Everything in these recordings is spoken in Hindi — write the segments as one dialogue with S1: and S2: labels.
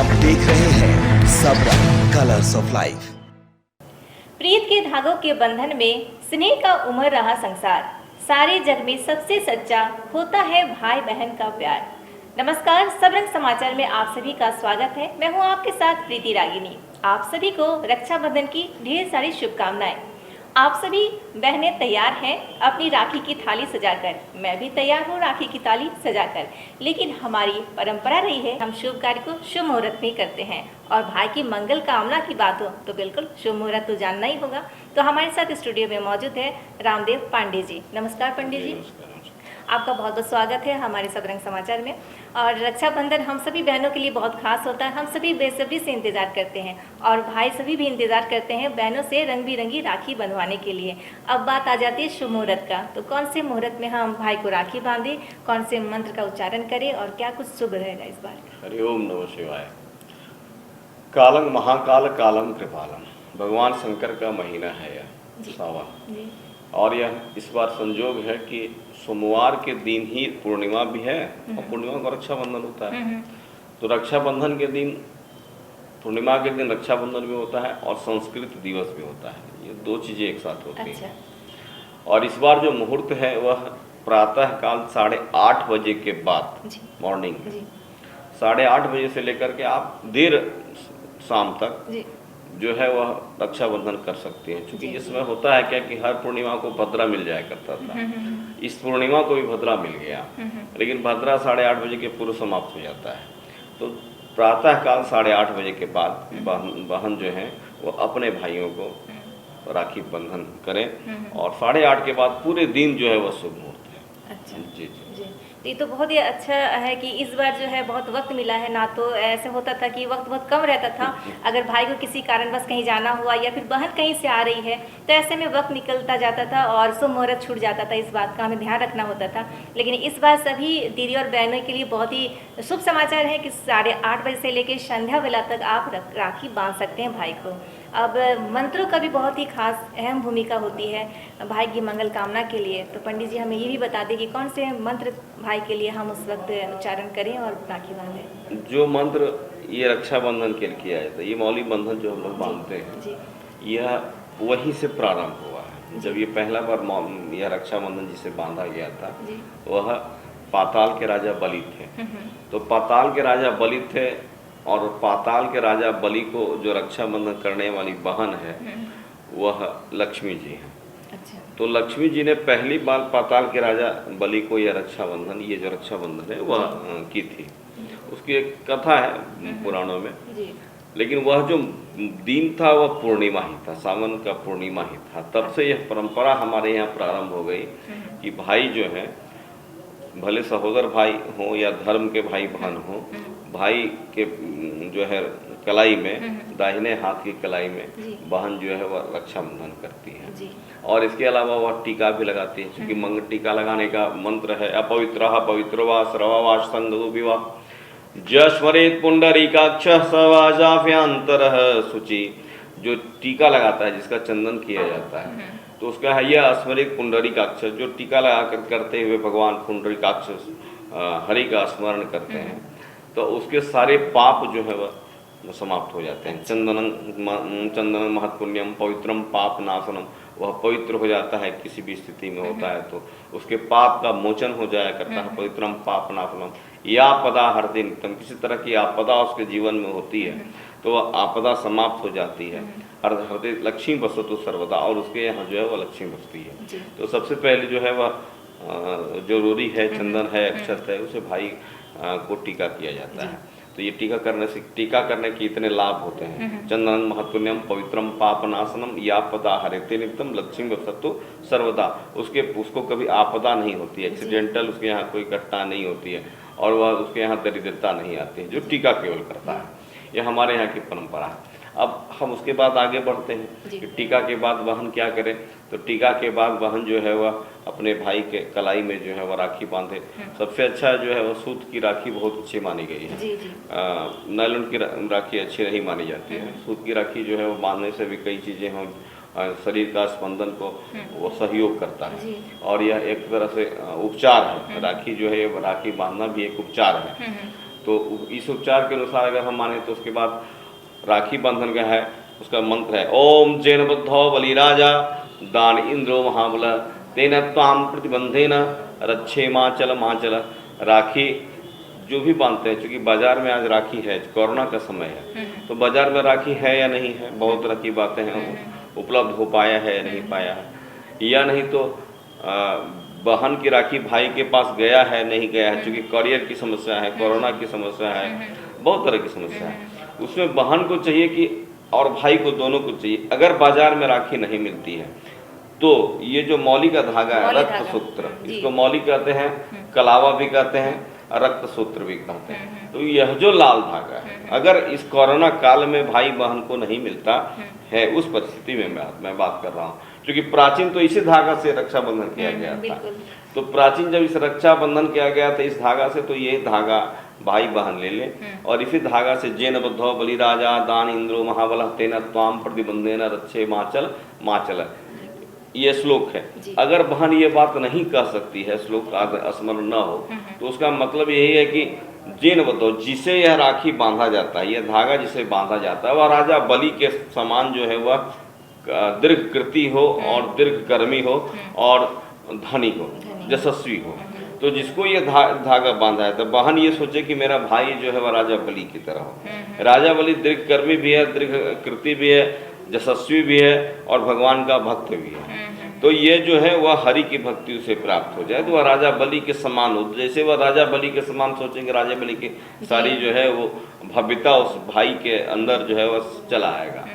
S1: आप देख रहे हैं सबरंग कलर्स ऑफ लाइफ।
S2: प्रीत के धागों के बंधन में स्नेह का उमड़ रहा संसार, सारे जग में सबसे सच्चा होता है भाई बहन का प्यार। नमस्कार, सबरंग समाचार में आप सभी का स्वागत है। मैं हूं आपके साथ प्रीति रागिनी। आप सभी को रक्षाबंधन की ढेर सारी शुभकामनाएं। आप सभी बहनें तैयार हैं अपनी राखी की थाली सजाकर। मैं भी तैयार हूँ राखी की थाली सजाकर। लेकिन हमारी परंपरा रही है हम शुभ कार्य को शुभ मुहूर्त में करते हैं, और भाई की मंगल कामना की बात हो तो बिल्कुल शुभ मुहूर्त तो जानना ही होगा। तो हमारे साथ स्टूडियो में मौजूद है रामदेव पांडे जी। नमस्कार पंडित जी, आपका बहुत बहुत स्वागत है हमारे सबरंग समाचार में। और रक्षाबंधन हम सभी बहनों के लिए बहुत खास होता है, हम सभी बेसब्री से इंतज़ार करते हैं, और भाई सभी भी इंतज़ार करते हैं बहनों से रंग बिरंगी राखी बंधवाने के लिए। अब बात आ जाती है शुभ मुहूर्त का, तो कौन से मुहूर्त में हम भाई को राखी बांधें, कौन से मंत्र का उच्चारण करें, और क्या कुछ शुभ रहेगा इस बार?
S3: हरि ओम नमः शिवाय। कालम महाकाल कालम कृपालम, भगवान शंकर का महीना है यह सावन, और यह इस बार संजोग है कि सोमवार के दिन ही पूर्णिमा भी है, और पूर्णिमा को रक्षाबंधन होता है। तो रक्षाबंधन के दिन, पूर्णिमा के दिन रक्षाबंधन भी होता है और संस्कृत दिवस भी होता है। ये दो चीज़ें एक साथ होती हैं। और इस बार जो मुहूर्त है वह प्रातः काल 8:30 बजे के बाद, मॉर्निंग 8:30 बजे से लेकर के आप देर शाम तक जो है वह रक्षाबंधन कर सकते हैं। क्योंकि इसमें होता है क्या कि हर पूर्णिमा को भद्रा मिल जाया करता था, इस पूर्णिमा को भी भद्रा मिल गया, लेकिन भद्रा 8:30 बजे के पूर्व समाप्त हो जाता है। तो प्रातः काल 8:30 बजे के बाद बहन जो है वो अपने भाइयों को राखी बंधन करें, और 8:30 के बाद पूरे दिन जो है वह शुभ मुहूर्त है।
S2: अच्छा
S3: जी जी।
S2: तो ये तो बहुत ही अच्छा है कि इस बार जो है बहुत वक्त मिला है। ना तो ऐसे होता था कि वक्त बहुत कम रहता था, अगर भाई को किसी कारणवश कहीं जाना हुआ या फिर बहन कहीं से आ रही है तो ऐसे में वक्त निकलता जाता था और शुभ मुहूर्त छूट जाता था। इस बात का हमें ध्यान रखना होता था। लेकिन इस बार सभी दीदी और बहनों के लिए बहुत ही शुभ समाचार है कि 8:30 बजे से लेकर संध्या वेला तक आप राखी बांध सकते हैं भाई को। अब मंत्रों का भी बहुत ही खास अहम भूमिका होती है भाई की मंगल कामना के लिए। तो पंडित जी हमें ये भी बता दें कि कौन से मंत्र भाई के लिए हम उस वक्त उच्चारण करें और राखी बांधें।
S3: जो मंत्र ये रक्षाबंधन के लिए किया जाता है, ये मौलिक बंधन जो हम लोग बांधते हैं, यह वहीं से प्रारंभ हुआ है। जब ये पहला बार यह रक्षाबंधन जिसे बांधा गया था वह पाताल के राजा बलि थे। तो पाताल के राजा बलि थे, और पाताल के राजा बलि को जो रक्षाबंधन करने वाली बहन है वह लक्ष्मी जी हैं।
S2: अच्छा।
S3: तो लक्ष्मी जी ने पहली बार पाताल के राजा बलि को यह रक्षाबंधन, ये जो रक्षाबंधन है वह की थी। उसकी एक कथा है पुराणों में, लेकिन वह जो दिन था वह पूर्णिमा ही था, सावन का पूर्णिमा ही था। तब से यह परंपरा हमारे यहाँ प्रारंभ हो गई कि भाई जो है, भले सहोदर भाई हो या धर्म के भाई बहन हो, भाई के जो है कलाई में, दाहिने हाथ की कलाई में बहन जो है वह रक्षाबंधन करती है। और इसके अलावा वह टीका भी लगाती है, क्योंकि मंग टीका लगाने का मंत्र है अपवित्रः पवित्रो सर्ववाच संगो विवाह जस्मरेत पुंडरीकाक्ष सवाजाभ्यंतरः शुचि। जो टीका लगाता है, जिसका चंदन किया जाता है, तो उसका है यह स्मरित पुंडरीकाक्ष। जो टीका लगा कर करते हुए भगवान पुंडरीकाक्ष हरि का स्मरण करते हैं तो उसके सारे पाप जो है वह समाप्त हो जाते हैं। चंदनं महत्पुण्यम पवित्रम पाप नाशनम, वह पवित्र हो जाता है किसी भी स्थिति में होता है तो उसके पाप का मोचन हो जाया करता है। पवित्रम पाप नाशनम या आपदा हरते नित्यम, किसी तरह की आपदा उसके जीवन में होती है तो वह आपदा समाप्त हो जाती है। हरते लक्ष्मी बसतु सर्वदा, और उसके यहाँ जो है वह लक्ष्मी बसती है। तो सबसे पहले जो है वह जरूरी है, चंदन है, अक्षत है, उसे भाई को टीका किया जाता है। तो ये टीका करने के इतने लाभ होते हैं। चंदन महत्पुण्यम पवित्रम पापनाशनम या आपदा हरेते नित्यम लक्ष्मी बसतु सर्वदा, उसको कभी आपदा नहीं होती है, एक्सीडेंटल उसके यहाँ कोई घटना नहीं होती है, और वह उसके यहाँ दरिद्रता नहीं आती है, जो टीका केवल करता है। यह हमारे यहाँ की परंपरा है। अब हम उसके बाद आगे बढ़ते हैं कि टीका के बाद बहन क्या करे। तो टीका के बाद बहन जो है वह अपने भाई के कलाई में जो है वह राखी बांधे। सबसे अच्छा जो है वह सूत की राखी बहुत अच्छी मानी गई है। नायलॉन की राखी अच्छी नहीं मानी जाती है। सूत की राखी जो है वो बांधने से भी कई चीज़ें हम शरीर का स्पंदन को वो सहयोग करता है, और यह एक तरह से उपचार है। राखी जो है, राखी बांधना भी एक उपचार है। तो इस उपचार के अनुसार अगर हम माने तो उसके बाद राखी बंधन का है, उसका मंत्र है ओम जैन बुद्धो बलिराजा दान इंद्रो महाबल तेन त्वाम प्रतिबंधेन रक्षे माचल माचल। राखी जो भी बांधते हैं, क्योंकि बाजार में आज राखी है, कोरोना का समय है, तो बाजार में राखी है या नहीं है, बहुत तरह की बातें हैं, उपलब्ध हो पाया है या नहीं पाया है, या नहीं तो बहन की राखी भाई के पास गया है नहीं गया है, क्योंकि करियर की समस्या है, कोरोना की समस्या है, बहुत तरह की समस्या है। उसमें बहन को चाहिए कि और भाई को दोनों को चाहिए, अगर बाजार में राखी नहीं मिलती है तो ये जो मौली का धागा है, रक्त सूत्र, इसको मौली कहते हैं, कलावा भी कहते हैं, रक्त सूत्र भी कहते हैं। तो यह जो लाल धागा है, अगर इस कोरोना काल में भाई बहन को नहीं मिलता है, उस परिस्थिति में मैं बात कर रहा हूँ, क्योंकि प्राचीन तो इसी धागा से रक्षाबंधन किया गया था। तो प्राचीन जब इस रक्षाबंधन किया गया था इस धागा से, तो ये धागा भाई बहन ले ले, और इसी धागा से जैन बद्धो बलिराजा दान इंद्रो महाबल तेन त्वाम प्रतिबंधेन रक्षे माचल माचल, ये श्लोक है। अगर बहन ये बात नहीं कह सकती है, श्लोक का स्मरण न हो, तो उसका मतलब यही है कि जैन बद्धो, जिसे यह राखी बांधा जाता है, यह धागा जिसे बांधा जाता है, वह राजा बलि के समान जो है वह दीर्घ कृति हो और दीर्घ कर्मी हो और धनी हो, यशस्वी हो। तो जिसको ये धागा बांधा है, तो बहन ये सोचे कि मेरा भाई जो है वह राजा बलि की तरह हो। राजा बलि दीर्घ कर्मी भी है, दीर्घ कृति भी है, यशस्वी भी है और भगवान का भक्त भी है। तो ये जो है वह हरि की भक्ति उसे प्राप्त हो जाए, तो वह राजा बलि के समान हो। जैसे वह राजा बलि के समान सोचेंगे, राजा बलि की सारी जो है वो भव्यता उस भाई के अंदर जो है वह चला आएगा।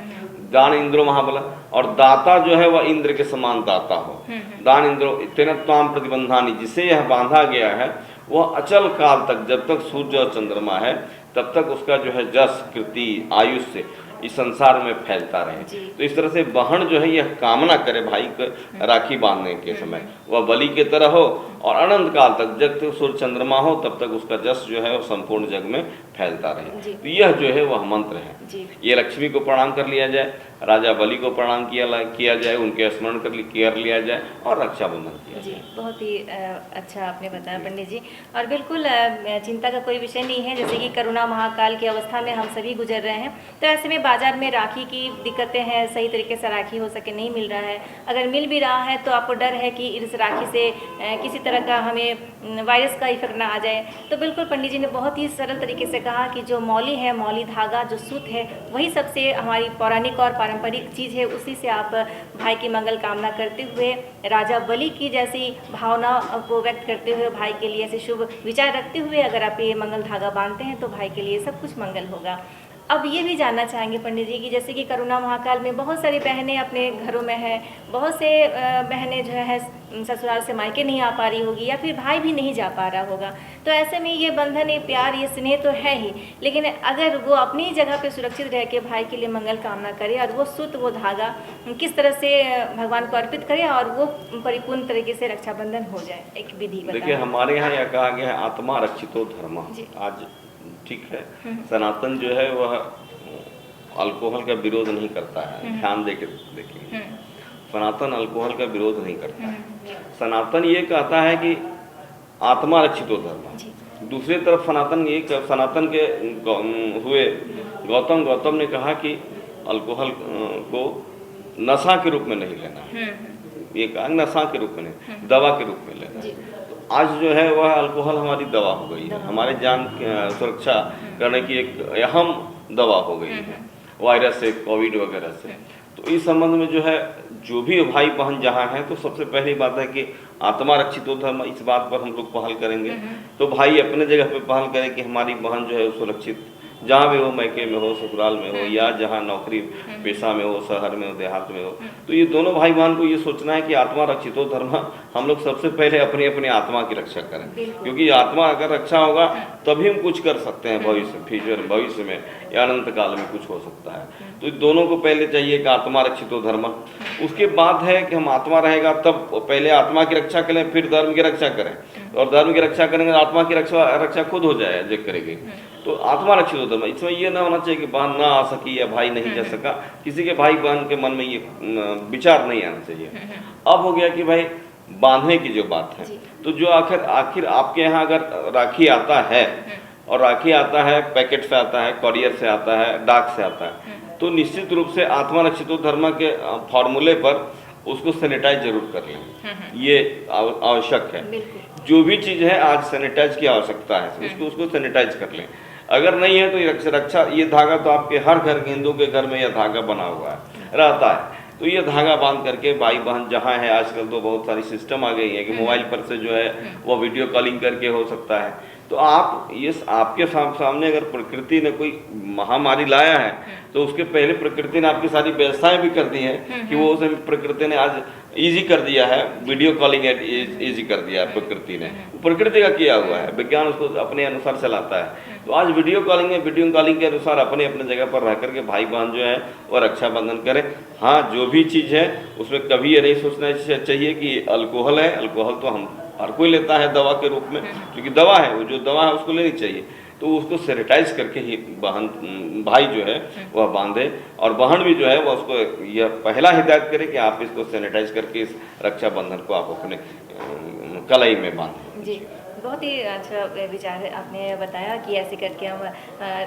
S3: दान इंद्रो महाबल, और दाता जो है वह इंद्र के समान दाता हो। दान इंद्रो तेन त्वाम प्रतिबंधानी, जिसे यह बांधा गया है वह अचल काल तक, जब तक सूर्य और चंद्रमा है तब तक उसका जो है जस कृति आयुष्य इस संसार में फैलता रहे। तो इस तरह से बहन जो है यह कामना करे भाई को राखी बांधने के समय वह बलि के तरह हो, और अनंत काल तक जब तक सूर्य चंद्रमा हो तब तक उसका जस जो है वो संपूर्ण जग में फैलता रहे। तो यह जो है वह मंत्र है। ये लक्ष्मी को प्रणाम कर लिया जाए, राजा बलि को प्रणाम किया जाए, उनके स्मरण कर लिया जाए और रक्षाबंधन किया जाए।
S2: बहुत ही अच्छा आपने बताया पंडित जी, और बिल्कुल चिंता का कोई विषय नहीं है। जैसे कि कोरोना महाकाल की अवस्था में हम सभी गुजर रहे हैं, तो ऐसे में बाजार में राखी की दिक्कतें हैं, सही तरीके से राखी हो सके नहीं मिल रहा है। अगर मिल भी रहा है तो आपको डर है कि इस राखी से किसी तरह का हमें वायरस का इफेक्ट ना आ जाए। तो बिल्कुल पंडित जी ने बहुत ही सरल तरीके से कहा कि जो मौली है, मौली धागा जो सूत है, वही सबसे हमारी पौराणिक और पारंपरिक चीज़ है। उसी से आप भाई की मंगल कामना करते हुए, राजा बलि की जैसी भावना को व्यक्त करते हुए, भाई के लिए ऐसे शुभ विचार रखते हुए अगर आप ये मंगल धागा बांधते हैं तो भाई के लिए सब कुछ मंगल होगा। अब ये भी जानना चाहेंगे पंडित जी कि जैसे कि कोरोना महाकाल में बहुत सारी बहनें अपने घरों में हैं, बहुत से बहनें जो है ससुराल से मायके नहीं आ पा रही होगी, या फिर भाई भी नहीं जा पा रहा होगा। तो ऐसे में ये बंधन, ये प्यार, ये स्नेह तो है ही, लेकिन अगर वो अपनी जगह पे सुरक्षित रह के भाई के लिए मंगल कामना करे और वो सूत, वो धागा किस तरह से भगवान को अर्पित करे और वो परिपूर्ण तरीके से रक्षाबंधन हो जाए, एक विधि बताइए।
S3: देखिए, हमारे यहाँ यह कहा गया है आत्मा रक्षितो धर्म। आज ठीक है, सनातन जो है वह अल्कोहल का विरोध नहीं करता है। ध्यान देके देखिए, सनातन अल्कोहल का विरोध नहीं करता है। सनातन ये कहता है कि आत्मा रक्षितो धर्म। दूसरी तरफ सनातन के हुए गौतम ने कहा कि अल्कोहल को नशा के रूप में नहीं लेना। ये कहा नशा के रूप में नहीं, दवा के रूप में लेना। आज जो है वह अल्कोहल हमारी दवा हो गई है, हमारे जान सुरक्षा करने की एक अहम दवा हो गई है, वायरस से, कोविड वगैरह से। तो इस संबंध में जो है, जो भी भाई बहन जहाँ हैं, तो सबसे पहली बात है कि आत्मा रक्षितो धर्म, इस बात पर हम लोग पहल करेंगे। तो भाई अपने जगह पे पहल करें कि हमारी बहन जो है सुरक्षित, जहाँ भी हो, मैके में हो, ससुराल में हो, या जहाँ नौकरी पेशा में हो, शहर में हो, देहात में हो। तो ये दोनों भाई बहन को ये सोचना है कि आत्मा रक्षितो धर्म, हम लोग सबसे पहले अपनी अपनी आत्मा की रक्षा करें, क्योंकि आत्मा अगर रक्षा होगा तभी हम कुछ कर सकते हैं भविष्य में या अनंत काल में कुछ हो सकता है। तो दोनों को पहले चाहिए कि आत्मा रक्षितो धर्म। उसके बाद है कि हम आत्मा रहेगा तब पहले आत्मा की रक्षा करें, फिर धर्म की रक्षा करें, और धर्म की रक्षा करेंगे आत्मा की रक्षा खुद हो जाए जो करेगी। तो आत्मा रक्षितो धर्म, इसमें ये ना होना चाहिए कि बहन ना आ सकी या भाई नहीं जा सका, किसी के भाई बहन के मन में ये विचार नहीं आना चाहिए। अब हो गया कि भाई बांधने की जो बात है, तो जो आखिर आपके यहाँ अगर राखी आता है और राखी आता है पैकेट से आता है, कॉरियर से आता है, डाक से आता है, तो निश्चित रूप से आत्मा रक्षितो धर्म के फॉर्मूले पर उसको सैनिटाइज जरूर कर लें, ये आवश्यक है। जो भी चीज़ है आज सैनिटाइज की आवश्यकता है, उसको सैनिटाइज कर लें। अगर नहीं है तो ये रक्षा, ये धागा तो आपके हर घर के हिंदू के घर में यह धागा बना हुआ है रहता है, तो ये धागा बांध करके भाई बहन जहाँ है, आजकल तो बहुत सारी सिस्टम आ गई है कि मोबाइल पर से जो है वो वीडियो कॉलिंग करके हो सकता है, तो आप ये आपके सामने अगर प्रकृति ने कोई महामारी लाया है तो उसके पहले प्रकृति ने आपकी सारी व्यवस्थाएं भी कर दी हैं कि वो उसे प्रकृति ने आज इजी कर दिया है, वीडियो कॉलिंग इजी कर दिया है प्रकृति ने, प्रकृति का किया हुआ है, विज्ञान उसको अपने अनुसार चलाता है। तो आज वीडियो कॉलिंग के अनुसार अपने अपने जगह पर रह करके भाई बहन जो है वो रक्षाबंधन करें। हाँ, जो भी चीज़ है उसमें कभी ये नहीं सोचना चाहिए कि अल्कोहल है, अल्कोहल तो हम हर कोई लेता है दवा के रूप में, क्योंकि दवा है, वो जो दवा है उसको लेनी चाहिए, तो उसको सैनिटाइज करके ही भाई जो है वह बांधे, और बहन भी जो है वह उसको यह पहला हिदायत करे कि आप इसको सैनिटाइज करके इस रक्षाबंधन को आप अपने कलाई में बांधें।
S2: जी, बहुत ही अच्छा विचार आपने बताया कि ऐसे करके हम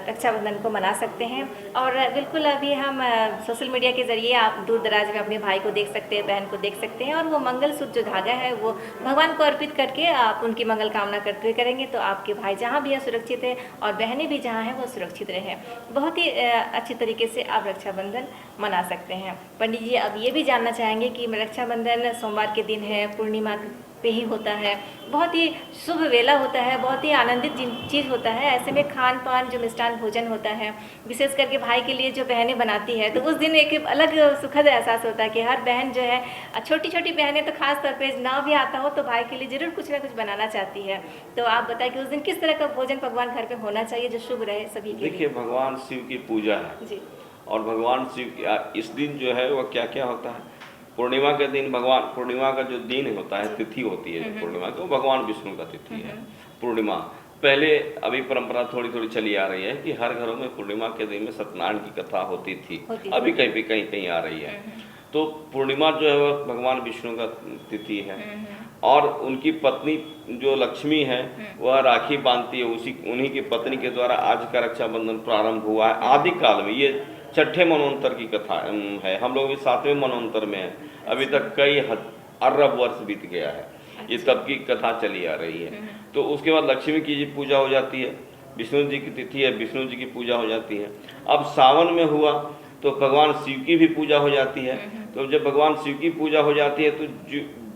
S2: रक्षाबंधन को मना सकते हैं। और बिल्कुल अभी हम सोशल मीडिया के ज़रिए आप दूर दराज में अपने भाई को देख सकते हैं, बहन को देख सकते हैं, और वो मंगलसूत्र जो धागा है वो भगवान को अर्पित करके आप उनकी मंगल कामना करते हुए करेंगे तो आपके भाई जहाँ भी है सुरक्षित है और बहनें भी जहाँ हैं वो सुरक्षित रहें। बहुत ही अच्छी तरीके से आप रक्षाबंधन मना सकते हैं। पंडित जी, अब ये भी जानना चाहेंगे कि रक्षाबंधन सोमवार के दिन है, पूर्णिमा पे ही होता है, बहुत ही शुभ वेला होता है, बहुत ही आनंदित चीज़ होता है। ऐसे में खान पान जो मिष्ठान भोजन होता है, विशेष करके भाई के लिए जो बहनें बनाती है, तो उस दिन एक अलग सुखद एहसास होता है कि हर बहन जो है, छोटी छोटी बहनें तो खास तौर पे ना भी आता हो तो भाई के लिए ज़रूर कुछ ना कुछ बनाना चाहती है। तो आप बताएं कि उस दिन किस तरह का भोजन पकवान घर पर होना चाहिए जो शुभ रहे सभी के लिए।
S3: देखिए, भगवान शिव की पूजा है जी, और भगवान शिव की इस दिन जो है वह क्या क्या होता है। पूर्णिमा के दिन भगवान, पूर्णिमा का जो दिन होता है, तिथि होती है पूर्णिमा की, वो भगवान विष्णु का तिथि है पूर्णिमा। पहले अभी परंपरा थोड़ी थोड़ी चली आ रही है कि हर घरों में पूर्णिमा के दिन में सत्यनारायण की कथा होती थी, अभी कहीं आ रही है। तो पूर्णिमा जो है वह भगवान विष्णु का तिथि है, और उनकी पत्नी जो लक्ष्मी है वह राखी बांधती है, उन्हीं की पत्नी के द्वारा आज का रक्षाबंधन प्रारंभ हुआ है। आदि काल में ये छठे मनवंतर की कथा है, हम लोग भी 7वें मनवंतर में हैं, अभी तक कई अरब वर्ष बीत गया है, ये तब की कथा चली आ रही है। तो उसके बाद लक्ष्मी की जी पूजा हो जाती है, विष्णु जी की तिथि है, विष्णु जी की पूजा हो जाती है। अब सावन में हुआ तो भगवान शिव की भी पूजा हो जाती है। तो जब भगवान शिव की पूजा हो जाती है तो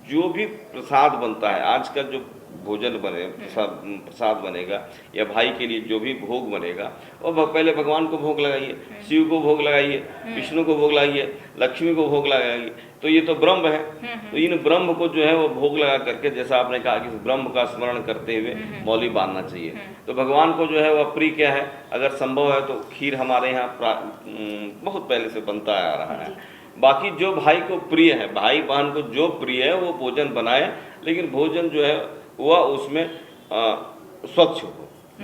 S3: जो भी प्रसाद बनता है, आज का जो भोजन बने प्रसाद बनेगा या भाई के लिए जो भी भोग बनेगा, और पहले भगवान को भोग लगाइए, शिव को भोग लगाइए, विष्णु को भोग लगाइए, लक्ष्मी को भोग लगाइए। तो ये तो ब्रह्म है, तो इन ब्रह्म को जो है वो भोग लगा करके, जैसा आपने कहा कि ब्रह्म का स्मरण करते हुए मौली बांधना चाहिए। तो भगवान को जो है वह प्रिय क्या है, अगर संभव है तो खीर हमारे यहाँ बहुत पहले से बनता आ रहा है। बाकी जो भाई को प्रिय है, भाई बहन को जो प्रिय है वो भोजन बनाए, लेकिन भोजन जो है वह उसमें स्वच्छ हो,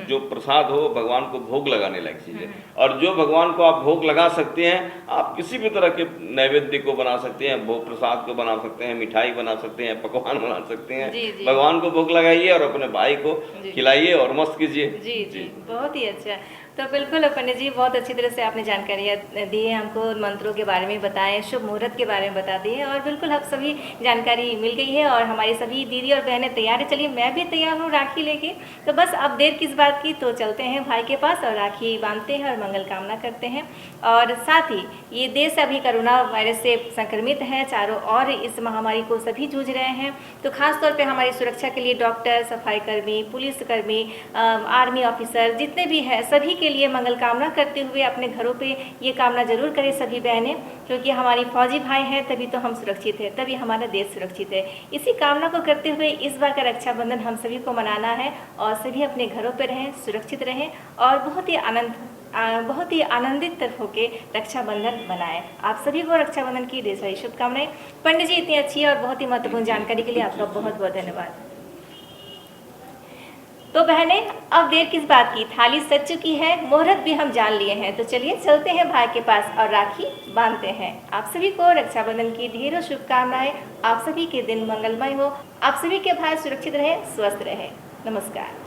S3: जो प्रसाद हो भगवान को भोग लगाने लायक चीज़ है। और जो भगवान को आप भोग लगा सकते हैं, आप किसी भी तरह के नैवेद्य को बना सकते हैं, भोग प्रसाद को बना सकते हैं, मिठाई बना सकते हैं, पकवान बना सकते हैं, भगवान को भोग लगाइए और अपने भाई को खिलाइए और मस्त कीजिए।
S2: जी, बहुत ही अच्छा। तो बिल्कुल पंडित जी, बहुत अच्छी तरह से आपने जानकारियाँ दी है, हमको मंत्रों के बारे में बताएं, शुभ मुहूर्त के बारे में बता दिए, और बिल्कुल अब सभी जानकारी मिल गई है और हमारी सभी दीदी और बहनें तैयार है। चलिए, मैं भी तैयार हूँ राखी लेके, तो बस अब देर किस बात की, तो चलते हैं भाई के पास और राखी बांधते हैं और मंगल कामना करते हैं। और साथ ही ये देश अभी कोरोना वायरस से संक्रमित है, चारों ओर इस महामारी को सभी जूझ रहे हैं, तो खासतौर पर हमारी सुरक्षा के लिए डॉक्टर, सफाई कर्मी, पुलिसकर्मी, आर्मी ऑफिसर जितने भी हैं, सभी के लिए मंगल कामना करते हुए अपने घरों पे ये कामना जरूर करें सभी बहनें, क्योंकि हमारी फौजी भाई हैं तभी तो हम सुरक्षित हैं, तभी हमारा देश सुरक्षित है। इसी कामना को करते हुए इस बार का रक्षाबंधन हम सभी को मनाना है, और सभी अपने घरों पर रहें, सुरक्षित रहें और बहुत ही आनंदित होकर रक्षाबंधन बनाएं। आप सभी को रक्षाबंधन की ढेर सारी शुभकामनाएं। पंडित जी, इतनी अच्छी और बहुत ही महत्वपूर्ण जानकारी के लिए आपका बहुत बहुत धन्यवाद। तो बहनें, अब देर किस बात की, थाली सज चुकी है, मुहूर्त भी हम जान लिए हैं, तो चलिए चलते हैं भाई के पास और राखी बांधते हैं। आप सभी को रक्षाबंधन की ढेरों शुभकामनाएं, आप सभी के दिन मंगलमय हो, आप सभी के भाई सुरक्षित रहे, स्वस्थ रहे। नमस्कार।